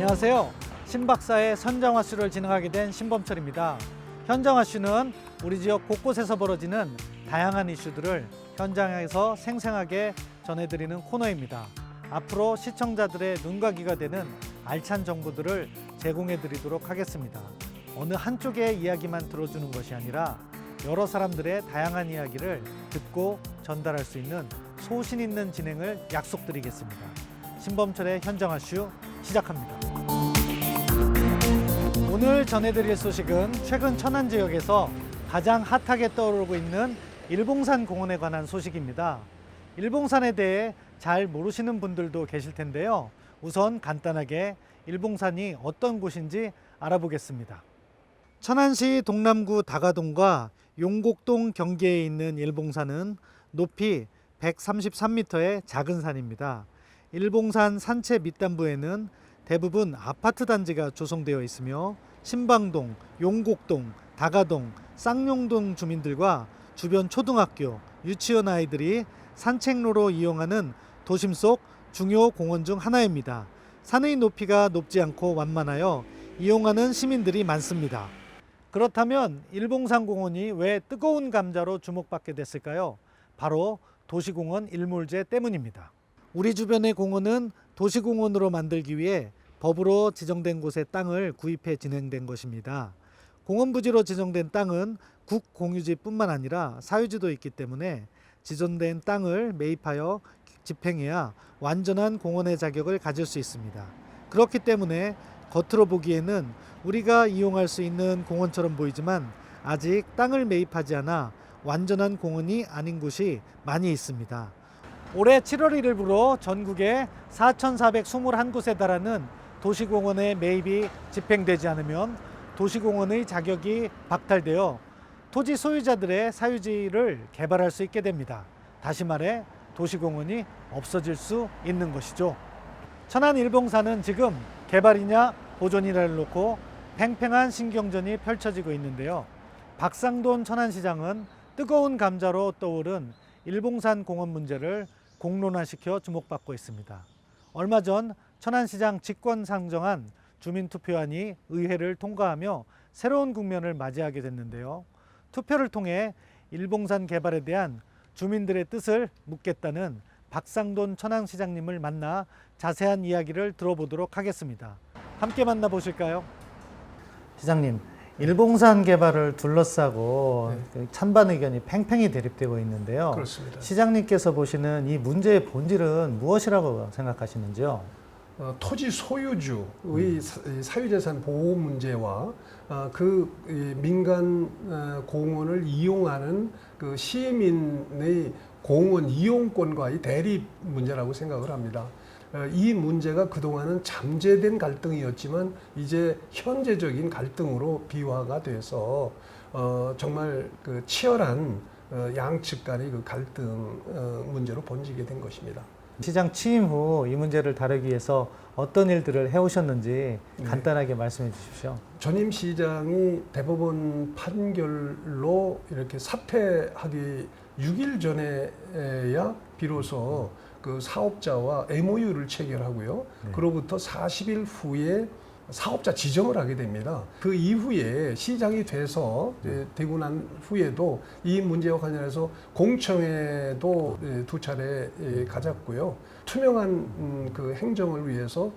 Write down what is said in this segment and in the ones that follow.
안녕하세요. 신박사의 선정화쇼를 진행하게 된 신범철입니다. 현정화쇼는 우리 지역 곳곳에서 벌어지는 다양한 이슈들을 현장에서 생생하게 전해드리는 코너입니다. 앞으로 시청자들의 눈과 귀가 되는 알찬 정보들을 제공해드리도록 하겠습니다. 어느 한쪽의 이야기만 들어주는 것이 아니라 여러 사람들의 다양한 이야기를 듣고 전달할 수 있는 소신 있는 진행을 약속드리겠습니다. 신범철의 현정화쇼 시작합니다. 오늘 전해드릴 소식은 최근 천안 지역에서 가장 핫하게 떠오르고 있는 일봉산 공원에 관한 소식입니다. 일봉산에 대해 잘 모르시는 분들도 계실 텐데요. 우선 간단하게 일봉산이 어떤 곳인지 알아보겠습니다. 천안시 동남구 다가동과 용곡동 경계에 있는 일봉산은 높이 133m의 작은 산입니다. 일봉산 산체 밑단부에는 대부분 아파트 단지가 조성되어 있으며 신방동, 용곡동, 다가동, 쌍용동 주민들과 주변 초등학교, 유치원 아이들이 산책로로 이용하는 도심 속 중요 공원 중 하나입니다. 산의 높이가 높지 않고 완만하여 이용하는 시민들이 많습니다. 그렇다면 일봉산 공원이 왜 뜨거운 감자로 주목받게 됐을까요? 바로 도시공원 일몰제 때문입니다. 우리 주변의 공원은 도시공원으로 만들기 위해 법으로 지정된 곳의 땅을 구입해 진행된 것입니다. 공원 부지로 지정된 땅은 국공유지뿐만 아니라 사유지도 있기 때문에 지정된 땅을 매입하여 집행해야 완전한 공원의 자격을 가질 수 있습니다. 그렇기 때문에 겉으로 보기에는 우리가 이용할 수 있는 공원처럼 보이지만 아직 땅을 매입하지 않아 완전한 공원이 아닌 곳이 많이 있습니다. 올해 7월 1일부로 전국에 4,421곳에 달하는 도시공원의 매입이 집행되지 않으면 도시공원의 자격이 박탈되어 토지 소유자들의 사유지를 개발할 수 있게 됩니다. 다시 말해 도시공원이 없어질 수 있는 것이죠. 천안 일봉산은 지금 개발이냐 보존이냐를 놓고 팽팽한 신경전이 펼쳐지고 있는데요. 박상돈 천안시장은 뜨거운 감자로 떠오른 일봉산 공원 문제를 공론화시켜 주목받고 있습니다. 얼마 전 천안시장 직권상정안 주민투표안이 의회를 통과하며 새로운 국면을 맞이하게 됐는데요. 투표를 통해 일봉산 개발에 대한 주민들의 뜻을 묻겠다는 박상돈 천안시장님을 만나 자세한 이야기를 들어보도록 하겠습니다. 함께 만나보실까요? 시장님, 일봉산 개발을 둘러싸고 찬반 의견이 팽팽히 대립되고 있는데요. 그렇습니다. 시장님께서 보시는 이 문제의 본질은 무엇이라고 생각하시는지요? 토지 소유주의 사유재산 보호 문제와 그 민간 공원을 이용하는 그 시민의 공원 이용권과의 대립 문제라고 생각을 합니다. 이 문제가 그동안은 잠재된 갈등이었지만 이제 현재적인 갈등으로 비화가 돼서 정말 그 치열한 양측 간의 그 갈등 문제로 번지게 된 것입니다. 시장 취임 후 이 문제를 다루기 위해서 어떤 일들을 해오셨는지 간단하게 말씀해 주십시오. 전임 시장이 대법원 판결로 이렇게 사퇴하기 6일 전에야 비로소 그 사업자와 MOU를 체결하고요. 그로부터 40일 후에 사업자 지정을 하게 됩니다. 그 이후에 시장이 돼서 되고 난 후에도 이 문제와 관련해서 공청회도 2차례 가졌고요. 투명한 그 행정을 위해서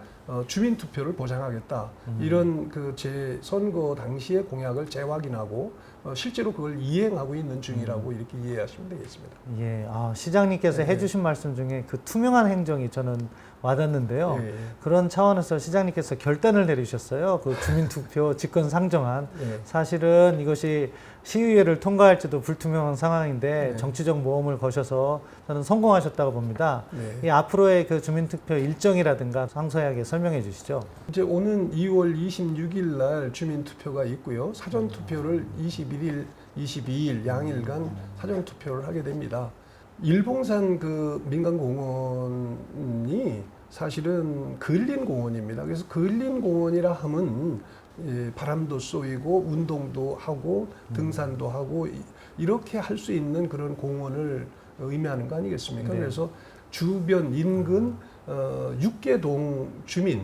주민투표를 보장하겠다. 이런 그 제 선거 당시의 공약을 재확인하고 실제로 그걸 이행하고 있는 중이라고 이렇게 이해하시면 되겠습니다. 예, 시장님께서 해주신 말씀 중에 그 투명한 행정이 저는 와닿는데요. 그런 차원에서 시장님께서 결단을 내리셨어요. 그 주민투표 직권상정안. 사실은 이것이 시의회를 통과할지도 불투명한 상황인데 정치적 모험을 거셔서 저는 성공하셨다고 봅니다. 이 앞으로의 그 주민투표 일정이라든가 상세하게 설명해 주시죠. 이제 오는 2월 26일 날 주민투표가 있고요. 사전투표를 21일, 22일 양일간 사전투표를 하게 됩니다. 일봉산 그 민간공원이 사실은 근린 공원입니다. 그래서 근린 공원이라 하면 바람도 쏘이고 운동도 하고 등산도 하고 이렇게 할 수 있는 그런 공원을 의미하는 거 아니겠습니까? 그래서 주변 인근 6개 동 주민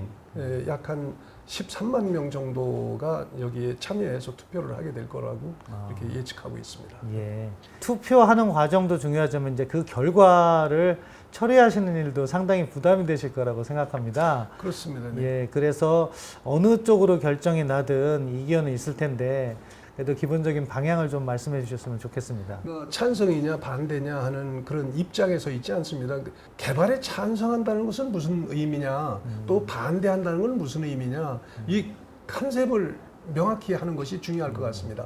약 한 13만 명 정도가 여기에 참여해서 투표를 하게 될 거라고 이렇게 예측하고 있습니다. 예. 투표하는 과정도 중요하지만 이제 그 결과를 처리하시는 일도 상당히 부담이 되실 거라고 생각합니다. 그렇습니다. 네. 예, 그래서 어느 쪽으로 결정이 나든 이견은 있을 텐데 그래도 기본적인 방향을 좀 말씀해 주셨으면 좋겠습니다. 찬성이냐 반대냐 하는 그런 입장에서 있지 않습니다. 개발에 찬성한다는 것은 무슨 의미냐, 또 반대한다는 건 무슨 의미냐, 이 컨셉을 명확히 하는 것이 중요할 것 같습니다.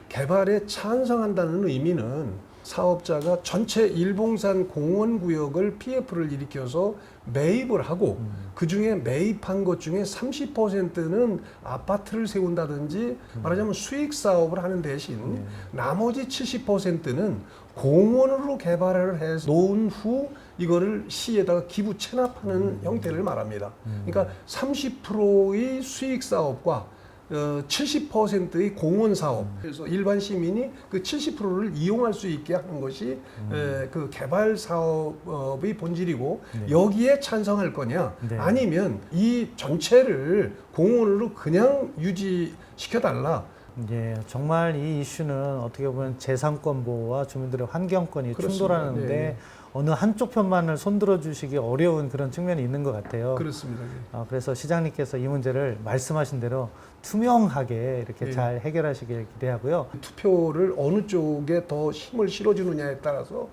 개발에 찬성한다는 의미는 사업자가 전체 일봉산 공원구역을 PF를 일으켜서 매입을 하고 그 중에 매입한 것 중에 30%는 아파트를 세운다든지 말하자면 수익 사업을 하는 대신 나머지 70%는 공원으로 개발을 해서 놓은 후 이거를 시에다가 기부 체납하는 형태를 말합니다. 그러니까 30%의 수익 사업과 70%의 공원 사업, 그래서 일반 시민이 그 70%를 이용할 수 있게 하는 것이 그 개발 사업의 본질이고 여기에 찬성할 거냐, 네. 아니면 이 전체를 공원으로 그냥 유지시켜 달라. 예, 정말 이 이슈는 어떻게 보면 재산권 보호와 주민들의 환경권이 그렇습니다. 충돌하는데 네, 네. 어느 한쪽 편만을 손들어 주시기 어려운 그런 측면이 있는 것 같아요. 그렇습니다. 네. 그래서 시장님께서 이 문제를 말씀하신 대로 투명하게 이렇게 네. 잘 해결하시길 기대하고요. 투표를 어느 쪽에 더 힘을 실어주느냐에 따라서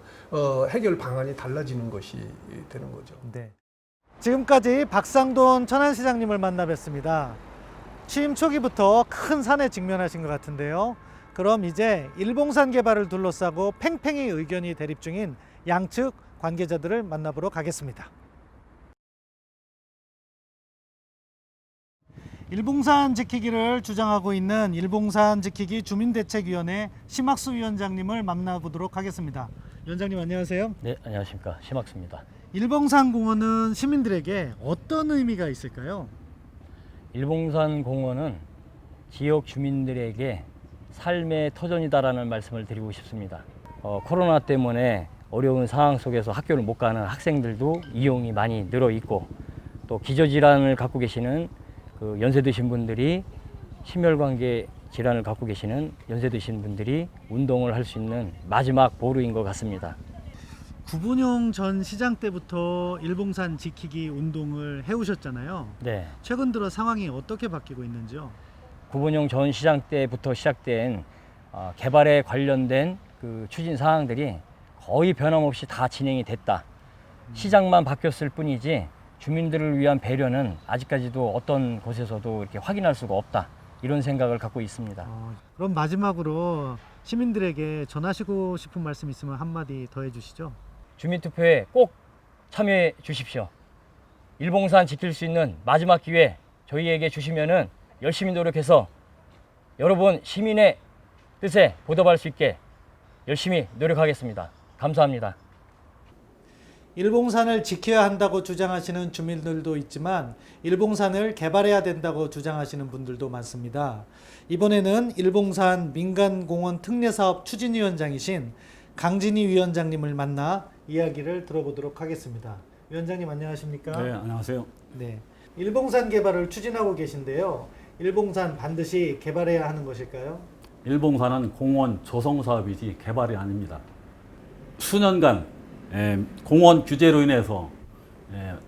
해결 방안이 달라지는 것이 되는 거죠. 네. 지금까지 박상돈 천안시장님을 만나 뵀습니다. 취임 초기부터 큰 산에 직면하신 것 같은데요. 그럼 이제 일봉산 개발을 둘러싸고 팽팽히 의견이 대립 중인 양측 관계자들을 만나보러 가겠습니다. 일봉산 지키기를 주장하고 있는 일봉산 지키기 주민대책위원회 심학수 위원장님을 만나보도록 하겠습니다. 위원장님 안녕하세요. 네, 안녕하십니까. 심학수입니다. 일봉산 공원은 시민들에게 어떤 의미가 있을까요? 일봉산 공원은 지역 주민들에게 삶의 터전이다라는 말씀을 드리고 싶습니다. 코로나 때문에 어려운 상황 속에서 학교를 못 가는 학생들도 이용이 많이 늘어 있고, 또 기저질환을 갖고 계시는 그 연세 드신 분들이, 심혈관계 질환을 갖고 계시는 연세 드신 분들이 운동을 할 수 있는 마지막 보루인 것 같습니다. 구본용 전 시장 때부터 일봉산 지키기 운동을 해오셨잖아요. 네, 최근 들어 상황이 어떻게 바뀌고 있는지요? 구본용 전 시장 때부터 시작된 개발에 관련된 그 추진 사항들이 거의 변함없이 다 진행이 됐다. 시장만 바뀌었을 뿐이지 주민들을 위한 배려는 아직까지도 어떤 곳에서도 이렇게 확인할 수가 없다. 이런 생각을 갖고 있습니다. 그럼 마지막으로 시민들에게 전하시고 싶은 말씀 있으면 한마디 더 해주시죠. 주민투표에 꼭 참여해 주십시오. 일봉산 지킬 수 있는 마지막 기회 저희에게 주시면은 열심히 노력해서 여러분 시민의 뜻에 보답할 수 있게 열심히 노력하겠습니다. 감사합니다. 일봉산을 지켜야 한다고 주장하시는 주민들도 있지만 일봉산을 개발해야 된다고 주장하시는 분들도 많습니다. 이번에는 일봉산 민간공원 특례사업 추진위원장이신 강진희 위원장님을 만나 이야기를 들어보도록 하겠습니다. 위원장님 안녕하십니까? 네, 안녕하세요. 네, 일봉산 개발을 추진하고 계신데요. 일봉산 반드시 개발해야 하는 것일까요? 일봉산은 공원 조성 사업이지 개발이 아닙니다. 수년간 공원 규제로 인해서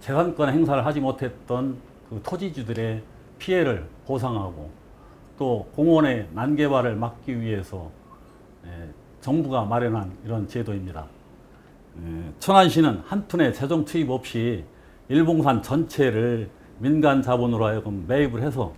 재산권 행사를 하지 못했던 그 토지주들의 피해를 보상하고, 또 공원의 난개발을 막기 위해서 정부가 마련한 이런 제도입니다. 천안시는 한 푼의 재정 투입 없이 일봉산 전체를 민간 자본으로 하여금 매입을 해서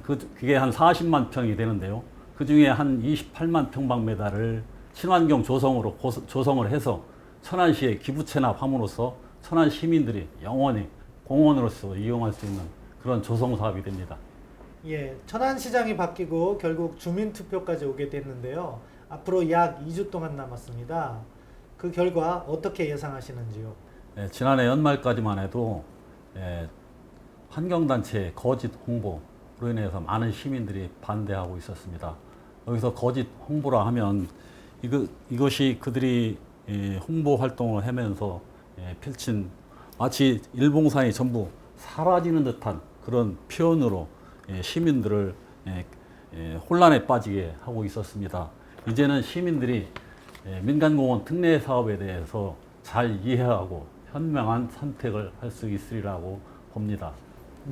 그게 한 40만 평이 되는데요. 그 중에 한 28만 평방미터를 친환경 조성으로 조성을 해서 천안시에 기부 체납함으로써 천안 시민들이 영원히 공원으로서 이용할 수 있는 그런 조성 사업이 됩니다. 예, 천안시장이 바뀌고 결국 주민투표까지 오게 됐는데요. 앞으로 약 2주 동안 남았습니다. 그 결과 어떻게 예상하시는지요? 지난해 연말까지만 해도 환경단체의 거짓 홍보로 인해서 많은 시민들이 반대하고 있었습니다. 여기서 거짓 홍보라 하면 이것이 그들이 홍보 활동을 하면서 펼친 마치 일봉산이 전부 사라지는 듯한 그런 표현으로 시민들을 혼란에 빠지게 하고 있었습니다. 이제는 시민들이 민간공원 특례 사업에 대해서 잘 이해하고 현명한 선택을 할 수 있으리라고 봅니다.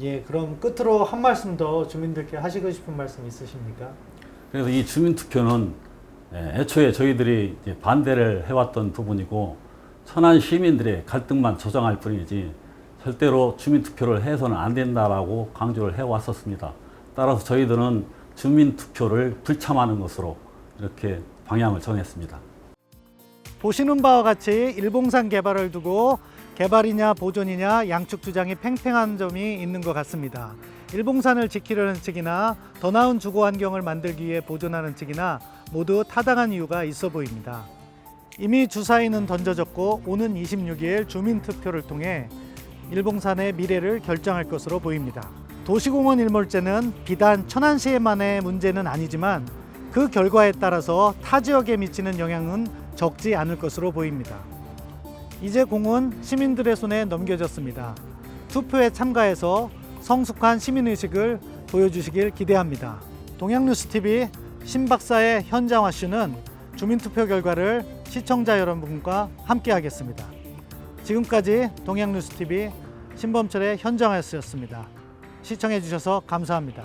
예, 그럼 끝으로 한 말씀 더 주민들께 하시고 싶은 말씀 있으십니까? 그래서 이 주민투표는 애초에 저희들이 이제 반대를 해왔던 부분이고 천안 시민들의 갈등만 조장할 뿐이지 절대로 주민투표를 해서는 안 된다라고 강조를 해왔었습니다. 따라서 저희들은 주민투표를 불참하는 것으로 이렇게 방향을 정했습니다. 보시는 바와 같이 일봉산 개발을 두고 개발이냐 보존이냐 양측 주장이 팽팽한 점이 있는 것 같습니다. 일봉산을 지키려는 측이나 더 나은 주거 환경을 만들기 위해 보존하는 측이나 모두 타당한 이유가 있어 보입니다. 이미 주사위는 던져졌고 오는 26일 주민투표를 통해 일봉산의 미래를 결정할 것으로 보입니다. 도시공원 일몰제는 비단 천안시에만의 문제는 아니지만 그 결과에 따라서 타 지역에 미치는 영향은 적지 않을 것으로 보입니다. 이제 공은 시민들의 손에 넘겨졌습니다. 투표에 참가해서 성숙한 시민의식을 보여주시길 기대합니다. 동양뉴스TV 신박사의 현장화쇼는 주민투표 결과를 시청자 여러분과 함께 하겠습니다. 지금까지 동양뉴스TV 신범철의 현장화쇼였습니다. 시청해 주셔서 감사합니다.